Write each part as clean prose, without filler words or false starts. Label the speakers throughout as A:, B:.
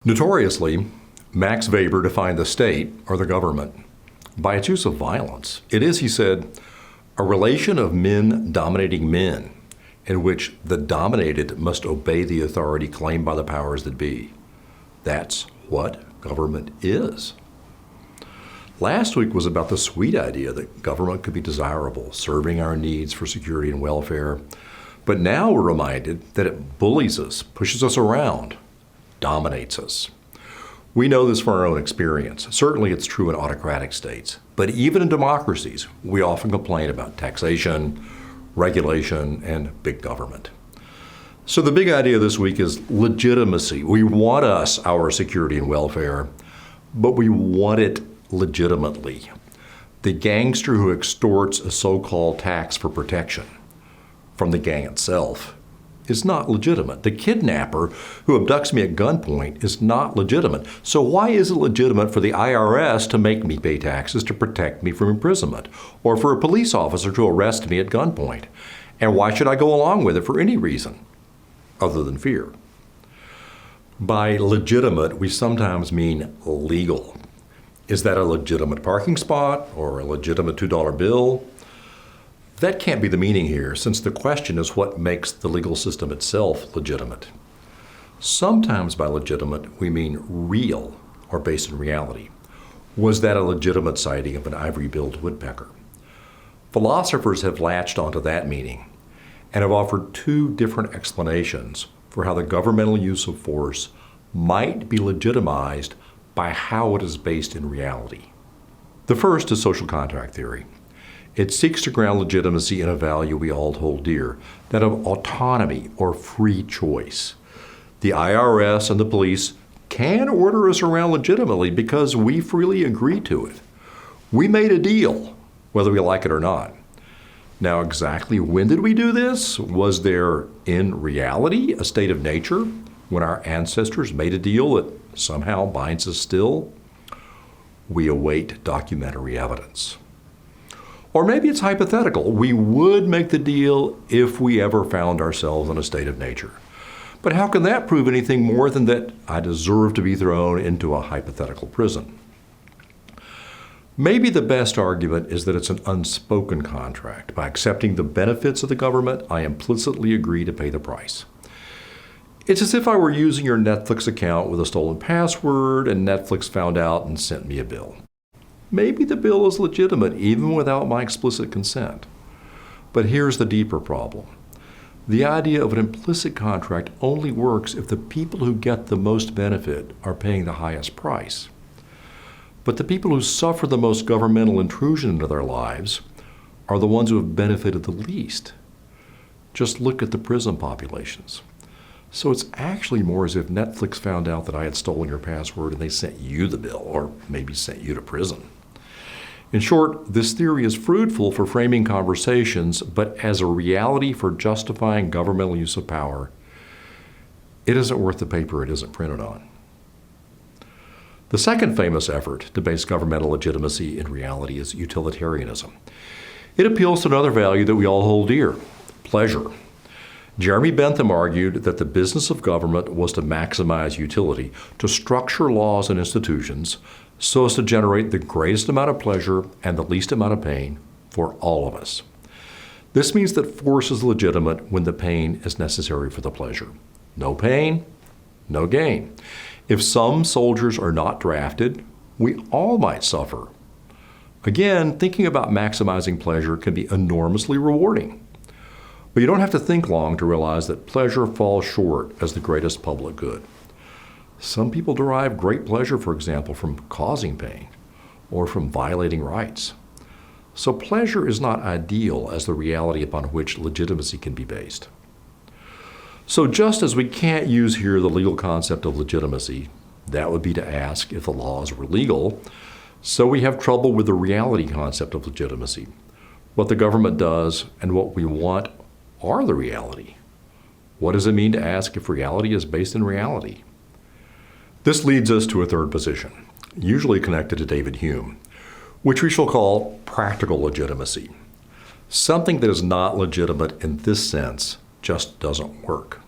A: Notoriously, Max Weber defined the state, or the government, by its use of violence. It is, he said, a relation of men dominating men, in which the dominated must obey the authority claimed by the powers that be. That's what government is. Last week was about the sweet idea that government could be desirable, serving our needs for security and welfare. But now we're reminded that it bullies us, pushes us around, dominates us. We know this from our own experience. Certainly it's true in autocratic states. But even in democracies, we often complain about taxation, regulation, and big government. So the big idea this week is legitimacy. We want our security and welfare, but we want it legitimately. The gangster who extorts a so-called tax for protection from the gang itself is not legitimate. The kidnapper who abducts me at gunpoint is not legitimate. So why is it legitimate for the IRS to make me pay taxes to protect me from imprisonment, or for a police officer to arrest me at gunpoint? And why should I go along with it for any reason other than fear? By legitimate, we sometimes mean legal. Is that a legitimate parking spot or a legitimate $2 bill? That can't be the meaning here, since the question is what makes the legal system itself legitimate. Sometimes by legitimate, we mean real or based in reality. Was that a legitimate sighting of an ivory-billed woodpecker? Philosophers have latched onto that meaning and have offered two different explanations for how the governmental use of force might be legitimized by how it is based in reality. The first is social contract theory. It seeks to ground legitimacy in a value we all hold dear, that of autonomy or free choice. The IRS and the police can order us around legitimately because we freely agree to it. We made a deal, whether we like it or not. Now, exactly when did we do this? Was there, in reality, a state of nature when our ancestors made a deal that somehow binds us still? We await documentary evidence. Or maybe it's hypothetical. We would make the deal if we ever found ourselves in a state of nature. But how can that prove anything more than that I deserve to be thrown into a hypothetical prison? Maybe the best argument is that it's an unspoken contract. By accepting the benefits of the government, I implicitly agree to pay the price. It's as if I were using your Netflix account with a stolen password and Netflix found out and sent me a bill. Maybe the bill is legitimate even without my explicit consent. But here's the deeper problem. The idea of an implicit contract only works if the people who get the most benefit are paying the highest price. But the people who suffer the most governmental intrusion into their lives are the ones who have benefited the least. Just look at the prison populations. So it's actually more as if Netflix found out that I had stolen your password and they sent you the bill, or maybe sent you to prison. In short, this theory is fruitful for framing conversations, but as a reality for justifying governmental use of power, it isn't worth the paper it isn't printed on. The second famous effort to base governmental legitimacy in reality is utilitarianism. It appeals to another value that we all hold dear: pleasure. Jeremy Bentham argued that the business of government was to maximize utility, to structure laws and institutions so as to generate the greatest amount of pleasure and the least amount of pain for all of us. This means that force is legitimate when the pain is necessary for the pleasure. No pain, no gain. If some soldiers are not drafted, we all might suffer. Again, thinking about maximizing pleasure can be enormously rewarding. But you don't have to think long to realize that pleasure falls short as the greatest public good. Some people derive great pleasure, for example, from causing pain or from violating rights. So pleasure is not ideal as the reality upon which legitimacy can be based. So just as we can't use here the legal concept of legitimacy, that would be to ask if the laws were legal, so we have trouble with the reality concept of legitimacy. What the government does and what we want are the reality. What does it mean to ask if reality is based in reality? This leads us to a third position, usually connected to David Hume, which we shall call practical legitimacy. Something that is not legitimate in this sense just doesn't work.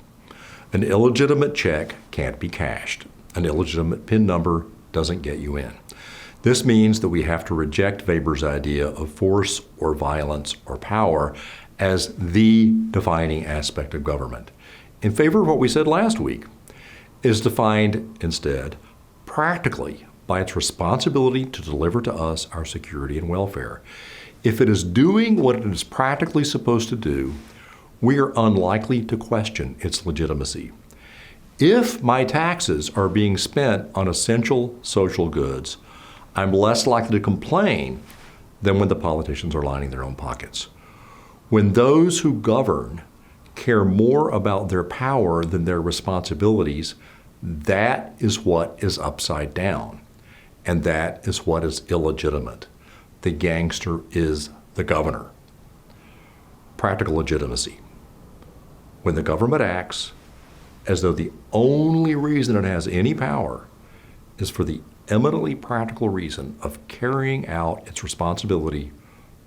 A: An illegitimate check can't be cashed. An illegitimate PIN number doesn't get you in. This means that we have to reject Weber's idea of force or violence or power as the defining aspect of government, in favor of what we said last week, is defined instead practically by its responsibility to deliver to us our security and welfare. If it is doing what it is practically supposed to do, we are unlikely to question its legitimacy. If my taxes are being spent on essential social goods, I'm less likely to complain than when the politicians are lining their own pockets. When those who govern care more about their power than their responsibilities, that is what is upside down, and that is what is illegitimate. The gangster is the governor. Practical legitimacy. When the government acts as though the only reason it has any power is for the eminently practical reason of carrying out its responsibility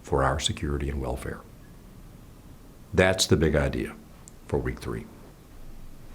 A: for our security and welfare. That's the big idea for week 3.